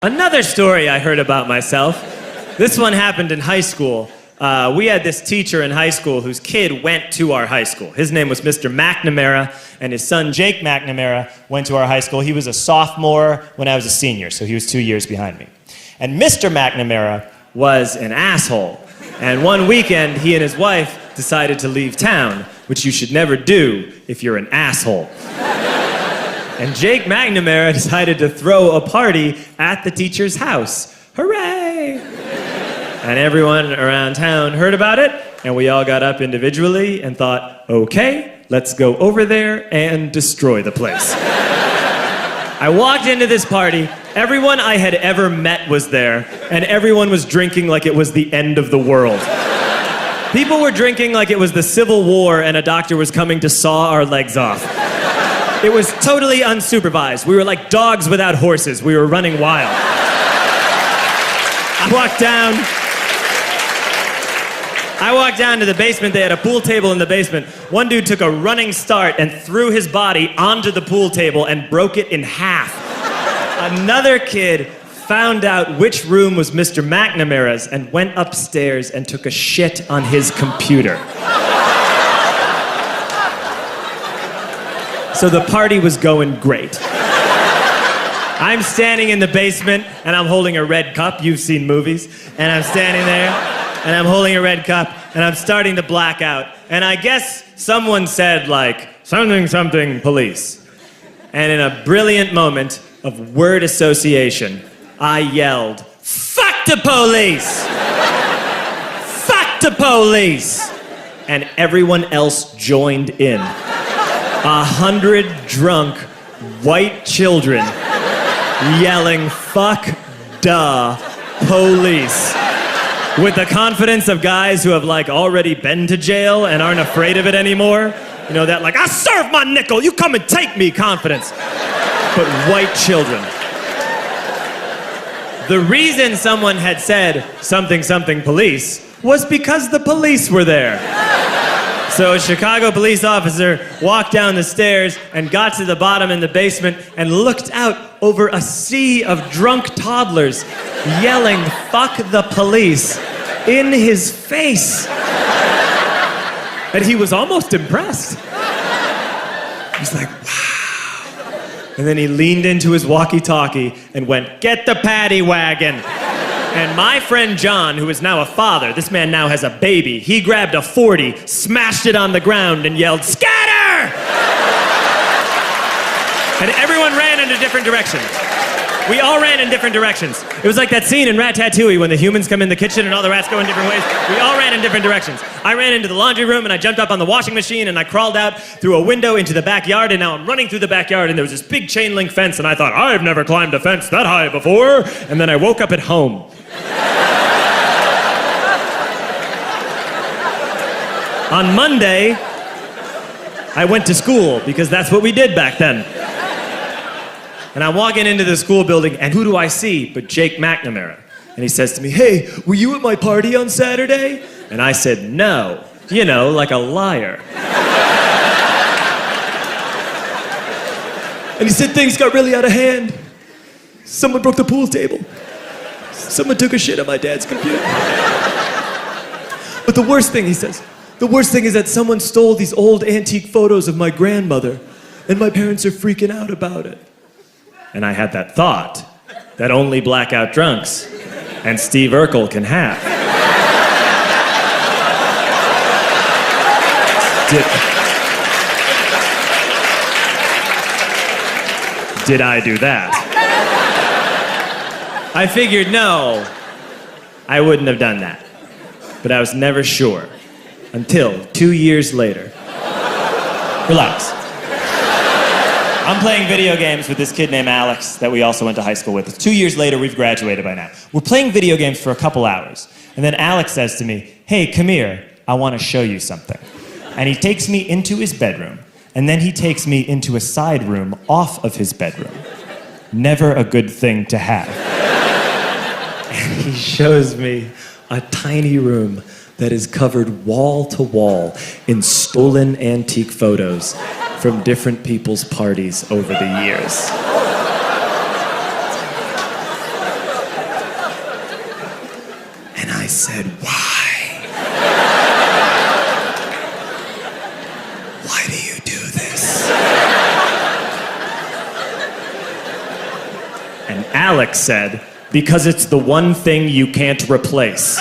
Another story I heard about myself. This one happened in high school. We had this teacher in high school whose kid went to our high school. His name was Mr. McNamara, and his son Jake McNamara went to our high school. He was a sophomore when I was a senior, so he was 2 years behind me. And Mr. McNamara was an asshole. And one weekend, he and his wife decided to leave town, which you should never do if you're an asshole. And Jake McNamara decided to throw a party at the teacher's house. Hooray! And everyone around town heard about it, and we all got up individually and thought, okay, let's go over there and destroy the place. I walked into this party, everyone I had ever met was there, and everyone was drinking like it was the end of the world. People were drinking like it was the Civil War and a doctor was coming to saw our legs off. It was totally unsupervised. We were like dogs without horses. We were running wild. I walked down to the basement. They had a pool table in the basement. One dude took a running start and threw his body onto the pool table and broke it in half. Another kid found out which room was Mr. McNamara's and went upstairs and took a shit on his computer. So the party was going great. I'm standing in the basement and I'm holding a red cup. You've seen movies. And I'm standing there and I'm holding a red cup and I'm starting to black out. And I guess someone said like, something, something, police. And in a brilliant moment of word association, I yelled, fuck the police! Fuck the police! And everyone else joined in. 100 drunk white children yelling, fuck the police. With the confidence of guys who have like already been to jail and aren't afraid of it anymore. You know, that like, I serve my nickel, you come and take me confidence. But white children. The reason someone had said something, something police was because the police were there. So a Chicago police officer walked down the stairs and got to the bottom in the basement and looked out over a sea of drunk toddlers yelling, fuck the police, in his face. And he was almost impressed. He's like, wow. And then he leaned into his walkie-talkie and went, get the paddy wagon. And my friend John, who is now a father, this man now has a baby, he grabbed a 40, smashed it on the ground, and yelled, scatter! And everyone ran in a different direction. We all ran in different directions. It was like that scene in Ratatouille when the humans come in the kitchen and all the rats go in different ways. We all ran in different directions. I ran into the laundry room and I jumped up on the washing machine and I crawled out through a window into the backyard, and now I'm running through the backyard and there was this big chain link fence and I thought, I've never climbed a fence that high before. And then I woke up at home. On Monday, I went to school because that's what we did back then. And I'm walking into the school building, and who do I see but Jake McNamara? And he says to me, hey, were you at my party on Saturday? And I said, no. You know, like a liar. And he said, things got really out of hand. Someone broke the pool table. Someone took a shit on my dad's computer. But the worst thing, he says, the worst thing is that someone stole these old antique photos of my grandmother, and my parents are freaking out about it. And I had that thought that only blackout drunks and Steve Urkel can have. Did I do that? I figured, no, I wouldn't have done that. But I was never sure until 2 years later. Relax. I'm playing video games with this kid named Alex that we also went to high school with. 2 years later, we've graduated by now. We're playing video games for a couple hours. And then Alex says to me, hey, come here, I want to show you something. And he takes me into his bedroom, and then he takes me into a side room off of his bedroom. Never a good thing to have. And he shows me a tiny room that is covered wall to wall in stolen antique photos from different people's parties over the years. said, why? Why do you do this? And Alex said, because it's the one thing you can't replace.